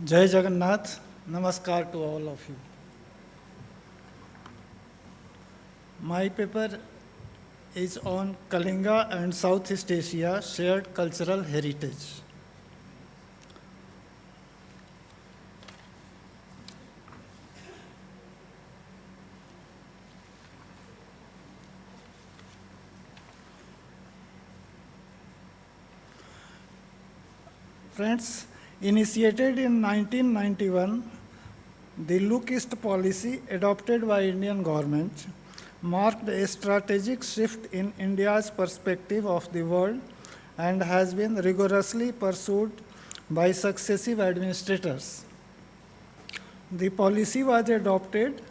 Jai Jagannath, Namaskar to all of you. My paper is on Kalinga and Southeast Asia shared cultural heritage. Friends, initiated in 1991, the Look East policy adopted by Indian government marked a strategic shift in India's perspective of the world and has been rigorously pursued by successive administrators. The policy was adopted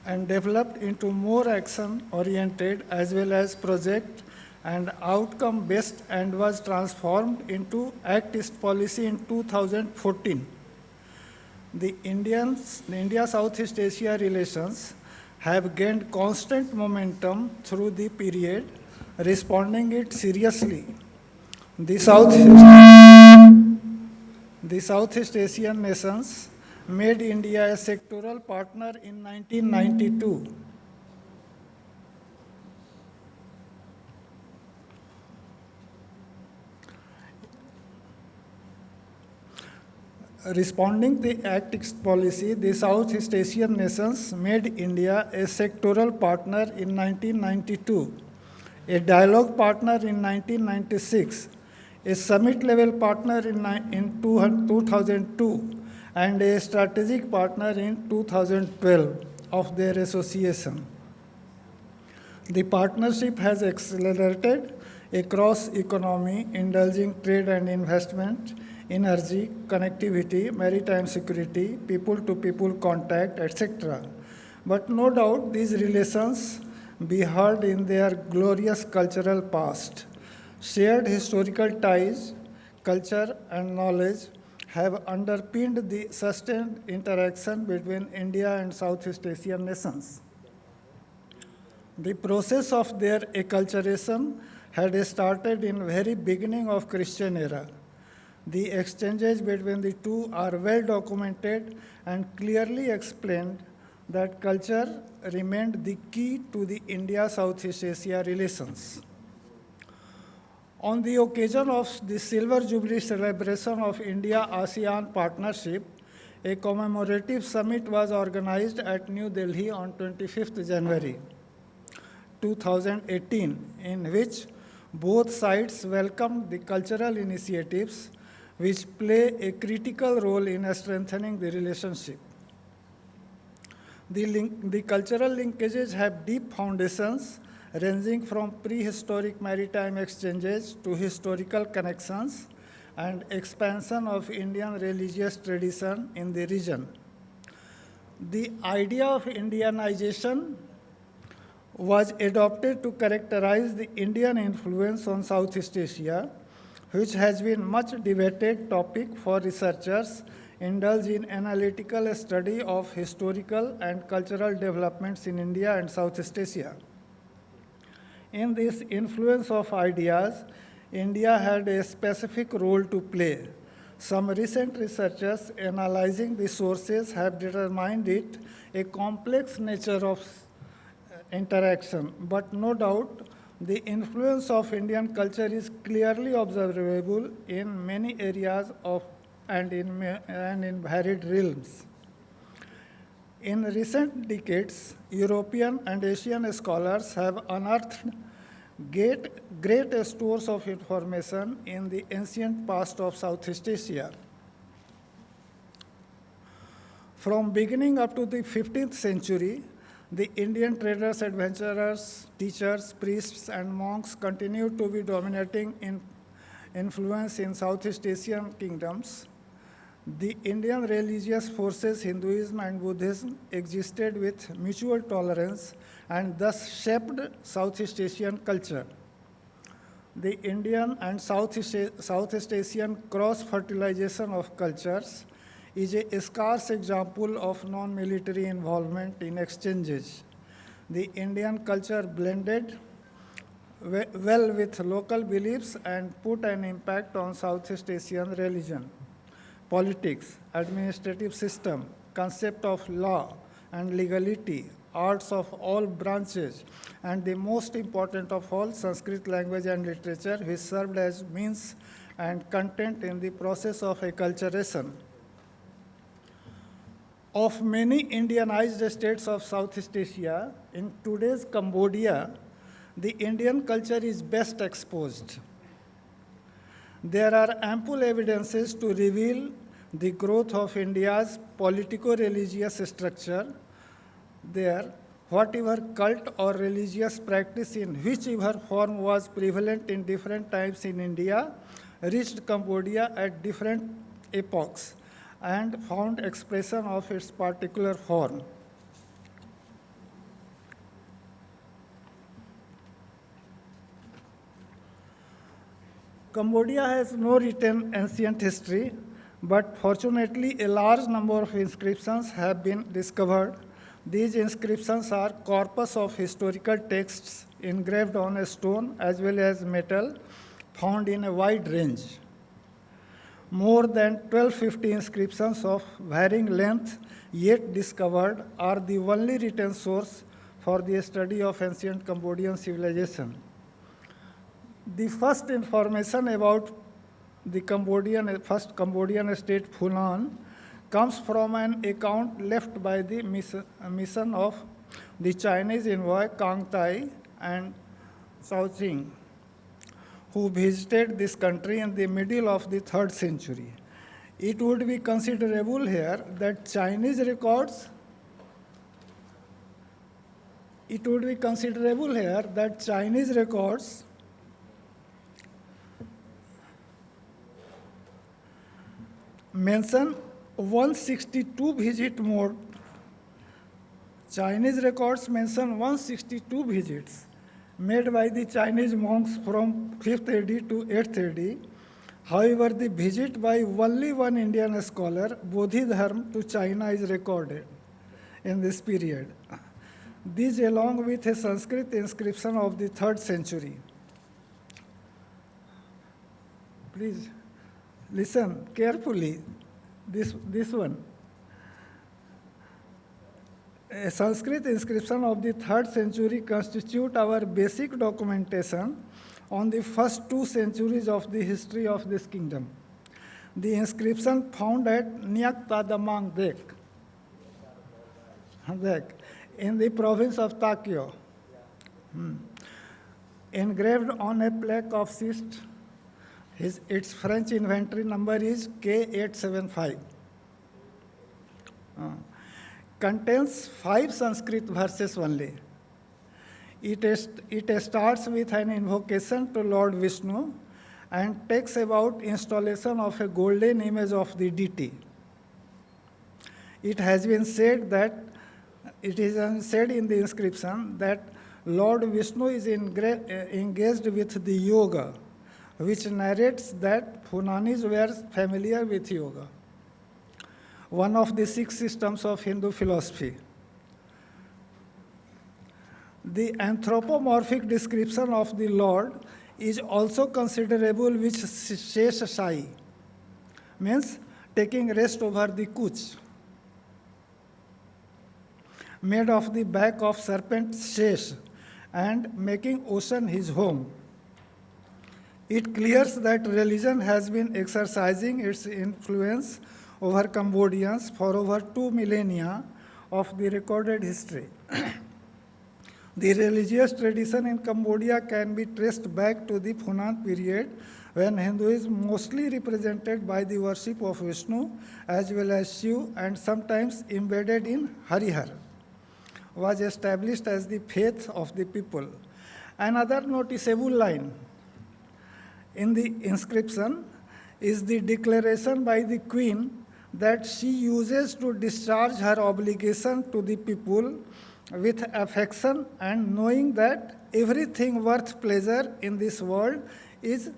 and developed into more action-oriented as well as project and outcome-based and was transformed into Act East policy in 2014. The India-Southeast Asia relations have gained constant momentum through the period, responding it seriously. The Southeast Asian nations made India a sectoral partner in 1992. Responding to the Act East policy, the Southeast Asian nations made India a sectoral partner in 1992, a dialogue partner in 1996, a summit-level partner in 2002, and a strategic partner in 2012 of their association. The partnership has accelerated across economy, indulging trade and investment, energy, connectivity, maritime security, people-to-people contact, etc. But no doubt these relations beheard in their glorious cultural past. Shared historical ties, culture, and knowledge have underpinned the sustained interaction between India and Southeast Asian nations. The process of their acculturation had started in very beginning of Christian era. The exchanges between the two are well documented and clearly explained that culture remained the key to the India-Southeast Asia relations. On the occasion of the Silver Jubilee celebration of India-ASEAN partnership, a commemorative summit was organized at New Delhi on 25th January 2018, in which both sides welcomed the cultural initiatives which play a critical role in strengthening the relationship. The cultural linkages have deep foundations ranging from prehistoric maritime exchanges to historical connections and expansion of Indian religious tradition in the region. The idea of Indianization was adopted to characterize the Indian influence on Southeast Asia, which has been much debated topic for researchers indulge in analytical study of historical and cultural developments in India and Southeast Asia. In this influence of ideas, India had a specific role to play. Some recent researchers analyzing the sources have determined it a complex nature of interaction, but no doubt the influence of Indian culture is clearly observable in many areas and in varied realms. In recent decades, European and Asian scholars have unearthed great stores of information in the ancient past of Southeast Asia. From beginning up to the 15th century, the Indian traders, adventurers, teachers, priests, and monks continued to be dominating influence in Southeast Asian kingdoms. The Indian religious forces, Hinduism and Buddhism, existed with mutual tolerance and thus shaped Southeast Asian culture. The Indian and Southeast Asian cross-fertilization of cultures is a scarce example of non-military involvement in exchanges. The Indian culture blended well with local beliefs and put an impact on Southeast Asian religion. politics, administrative system, concept of law and legality, arts of all branches, and the most important of all, Sanskrit language and literature, which served as means and content in the process of acculturation. Of many Indianized states of Southeast Asia, in today's Cambodia, the Indian culture is best exposed. There are ample evidences to reveal the growth of India's politico-religious structure. There, whatever cult or religious practice in whichever form was prevalent in different times in India, reached Cambodia at different epochs and found expression of its particular form. Cambodia has no written ancient history, but fortunately a large number of inscriptions have been discovered. These inscriptions are corpus of historical texts engraved on a stone as well as metal, found in a wide range. More than 1250 inscriptions of varying length yet discovered are the only written source for the study of ancient Cambodian civilization. The first information about the first Cambodian state, Funan, comes from an account left by the mission of the Chinese envoy Kang Tai and Cao Qing, who visited this country in the middle of the 3rd century. It would be considerable here that Chinese records mention 162 visit mode. Chinese records mention 162 visits made by the Chinese monks from 5th AD to 8th AD. However, the visit by only one Indian scholar, Bodhidharma, to China is recorded in this period. This along with a Sanskrit inscription of the 3rd century. Please listen carefully, this one. A Sanskrit inscription of the 3rd century constitute our basic documentation on the first 2 centuries of the history of this kingdom. The inscription found at Nyak Tadamang Dek in the province of Takyo, engraved on a plaque of schist. Its French inventory number is K875. Contains 5 Sanskrit verses only. It starts with an invocation to Lord Vishnu and takes about installation of a golden image of the deity. It has been said in the inscription that Lord Vishnu is engaged with the yoga, which narrates that Funanis were familiar with yoga, one of the 6 systems of Hindu philosophy. The anthropomorphic description of the Lord is also considerable, which Shesh Sai means taking rest over the couch, made of the back of serpent Shesh and making ocean his home. It clears that religion has been exercising its influence over Cambodians for over 2 millennia of the recorded history. The religious tradition in Cambodia can be traced back to the Funan period, when Hinduism, mostly represented by the worship of Vishnu as well as Shiva and sometimes embedded in Harihar, was established as the faith of the people. Another noticeable line in the inscription is the declaration by the queen that she uses to discharge her obligation to the people with affection and knowing that everything worth pleasure in this world is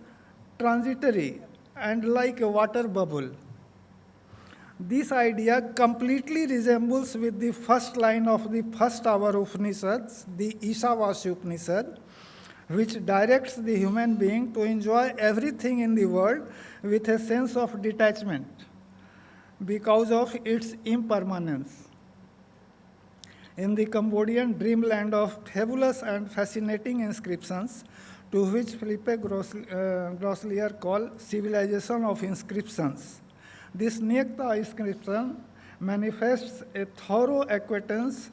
transitory and like a water bubble. This idea completely resembles with the first line of the first hour Upanishads, the Ishavasya Upanishad, which directs the human being to enjoy everything in the world with a sense of detachment. because of its impermanence. In the Cambodian dreamland of fabulous and fascinating inscriptions, to which Philippe Grosselier called civilization of inscriptions, this Nyekta inscription manifests a thorough acquaintance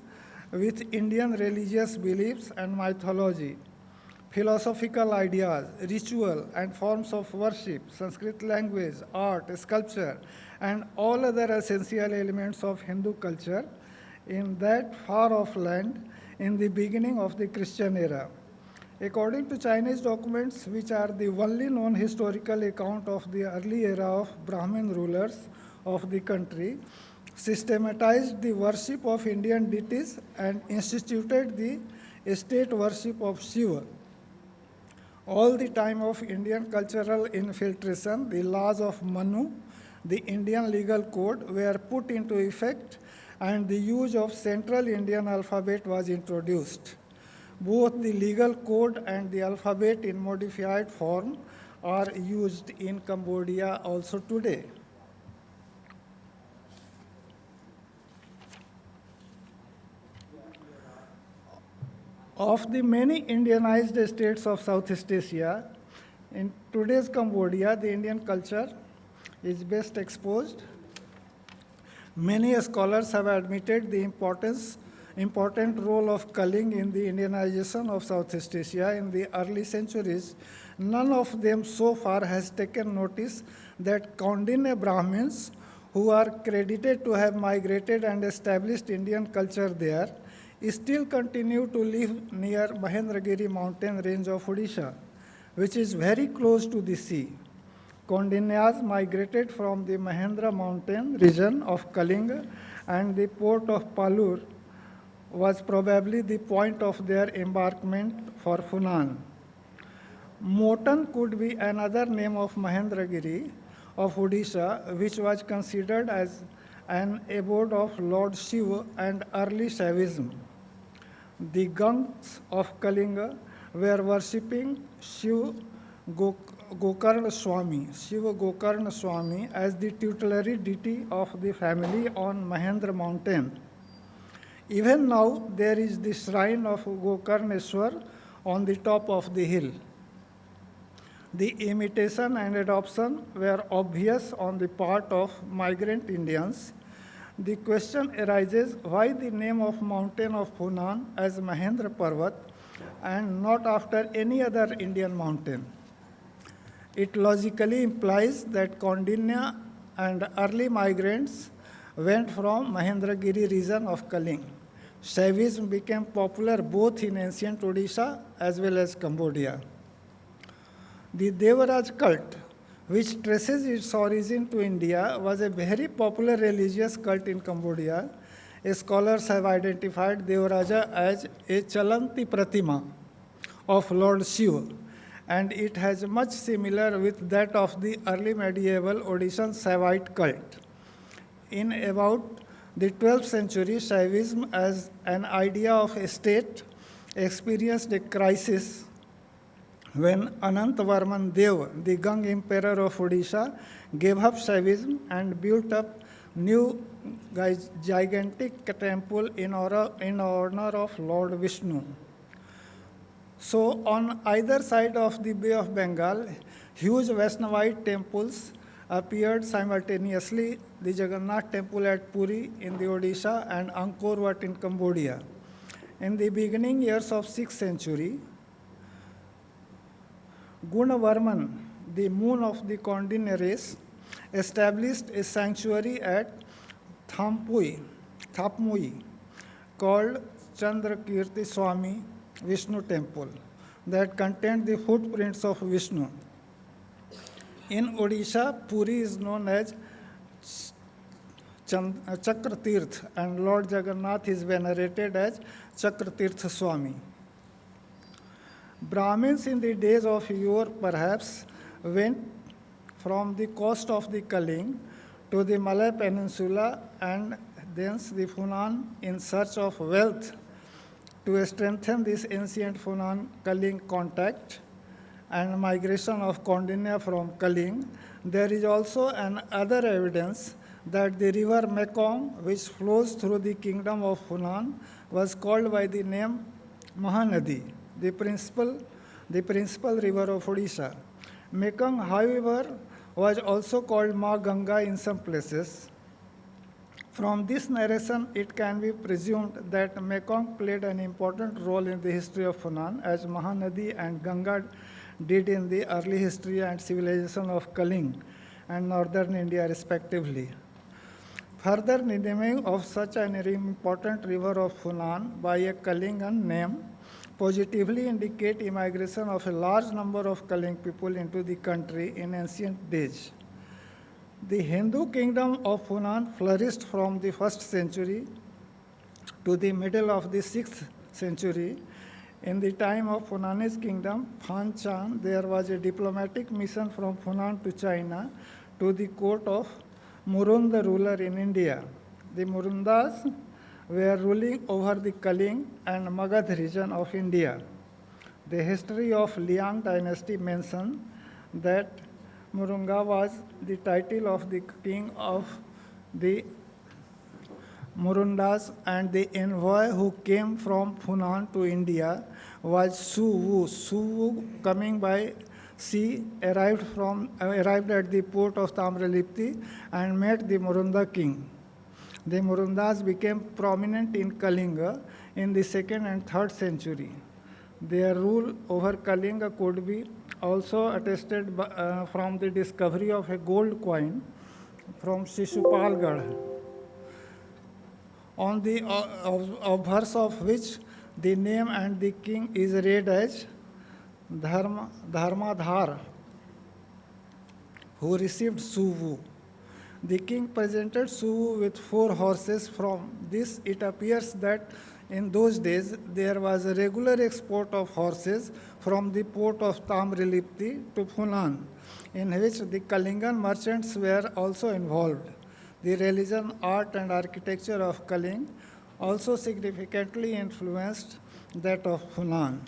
with Indian religious beliefs and mythology, philosophical ideas, ritual, and forms of worship, Sanskrit language, art, sculpture, and all other essential elements of Hindu culture in that far-off land in the beginning of the Christian era. According to Chinese documents, which are the only known historical account of the early era of Brahmin rulers of the country, systematized the worship of Indian deities and instituted the state worship of Shiva. All the time of Indian cultural infiltration, the laws of Manu, the Indian legal code, were put into effect and the use of Central Indian alphabet was introduced. Both the legal code and the alphabet in modified form are used in Cambodia also today. Of the many Indianized states of Southeast Asia, in today's Cambodia, the Indian culture is best exposed. Many scholars have admitted the important role of culling in the Indianization of Southeast Asia in the early centuries. None of them so far has taken notice that Kaundinya Brahmins, who are credited to have migrated and established Indian culture there, still continue to live near Mahendragiri mountain range of Odisha, which is very close to the sea. Kaundinyas migrated from the Mahendra mountain region of Kalinga, and the port of Palur was probably the point of their embarkment for Funan. Motan could be another name of Mahendragiri of Odisha, which was considered as an abode of Lord Shiva and early Shaivism. The Gangs of Kalinga were worshipping Shiva Gokarna Swami as the tutelary deity of the family on Mahendra mountain. Even now, there is the shrine of Gokarneshwar on the top of the hill. The imitation and adoption were obvious on the part of migrant Indians. The question arises why the name of mountain of Funan as Mahendra Parvat and not after any other Indian mountain. It logically implies that Kaundinya and early migrants went from Mahendragiri region of Kaling. Shaivism became popular both in ancient Odisha as well as Cambodia. The Devaraj cult, which traces its origin to India, was a very popular religious cult in Cambodia. Scholars have identified Devaraja as a Chalanti Pratima of Lord Shiva, and it has much similar with that of the early medieval Odishan Saivite cult. In about the 12th century, Shaivism as an idea of a state experienced a crisis when Anantavarman Dev, the Gang emperor of Odisha, gave up Shaivism and built up new gigantic temple in honor of Lord Vishnu. So on either side of the Bay of Bengal, huge Vaishnavite temples appeared simultaneously, the Jagannath temple at Puri in the Odisha and Angkor Wat in Cambodia. In the beginning years of 6th century, Gunavarman, the moon of the Kaundinya race, established a sanctuary at Thapmui called Chandrakirti Swami Vishnu temple that contained the footprints of Vishnu. In Odisha, Puri is known as Chakratirth and Lord Jagannath is venerated as Chakratirth Swami. Brahmins in the days of yore perhaps went from the coast of the Kaling to the Malay Peninsula and thence the Funan in search of wealth. To strengthen this ancient Funan-Kaling contact and migration of Kaundinya from Kaling, there is also other evidence that the river Mekong, which flows through the kingdom of Hunan, was called by the name Mahanadi, the principal river of Odisha. Mekong, however, was also called Ma Ganga in some places. From this narration, it can be presumed that Mekong played an important role in the history of Hunan, as Mahanadi and Ganga did in the early history and civilization of Kaling and northern India, respectively. Further naming of such an important river of Hunan by a Kalingan name positively indicate immigration of a large number of Kaling people into the country in ancient days. The Hindu kingdom of Hunan flourished from the 1st century to the middle of the 6th century. In the time of Hunanese kingdom, Fan Chan, there was a diplomatic mission from Hunan to China to the court of Murund, the ruler in India. The Murundas were ruling over the Kaling and Magadh region of India. The history of Liang dynasty mentions that Murunga was the title of the king of the Murundas, and the envoy who came from Hunan to India was Su Wu. Su Wu, coming by sea, arrived at the port of Tamralipti and met the Murunda king. The Murundas became prominent in Kalinga in the 2nd and 3rd century. Their rule over Kalinga could be also attested from the discovery of a gold coin from Shishupalgarh, on the obverse of which the name and the king is read as Dharmadhar, who received Suvu. The king presented Suvu with 4 horses. From this, it appears that in those days there was a regular export of horses from the port of Tamralipti to Hunan, in which the Kalingan merchants were also involved. The religion, art, and architecture of Kaling also significantly influenced that of Hunan.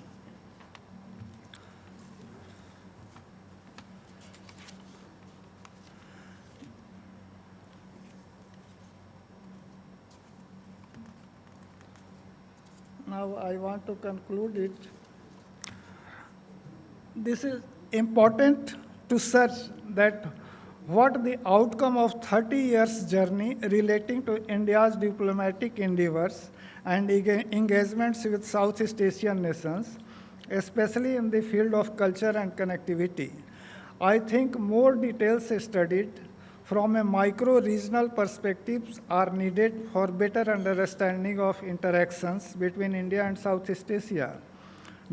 Now I want to conclude it. This is important to search that what the outcome of 30 years journey relating to India's diplomatic endeavors and engagements with Southeast Asian nations, especially in the field of culture and connectivity. I think more details studied from a micro-regional perspective are needed for better understanding of interactions between India and Southeast Asia.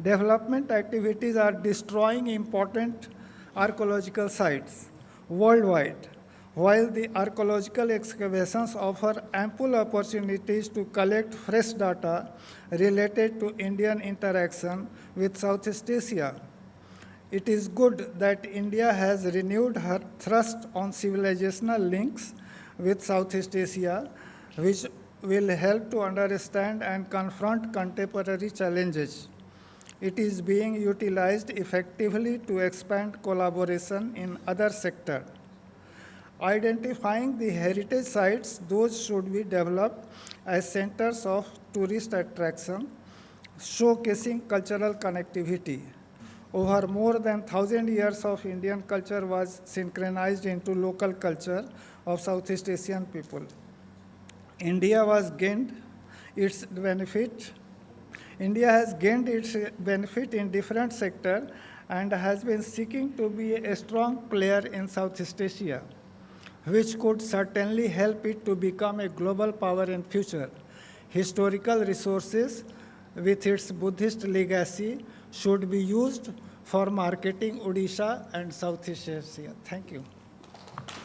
Development activities are destroying important archaeological sites worldwide, while the archaeological excavations offer ample opportunities to collect fresh data related to Indian interaction with Southeast Asia. It is good that India has renewed her thrust on civilizational links with Southeast Asia, which will help to understand and confront contemporary challenges. It is being utilized effectively to expand collaboration in other sectors. Identifying the heritage sites, those should be developed as centers of tourist attraction, showcasing cultural connectivity. Over more than 1,000 years of Indian culture was synchronized into local culture of Southeast Asian people. India has gained its benefit in different sectors and has been seeking to be a strong player in Southeast Asia, which could certainly help it to become a global power in future. Historical resources with its Buddhist legacy should be used for marketing Odisha and Southeast Asia. Thank you.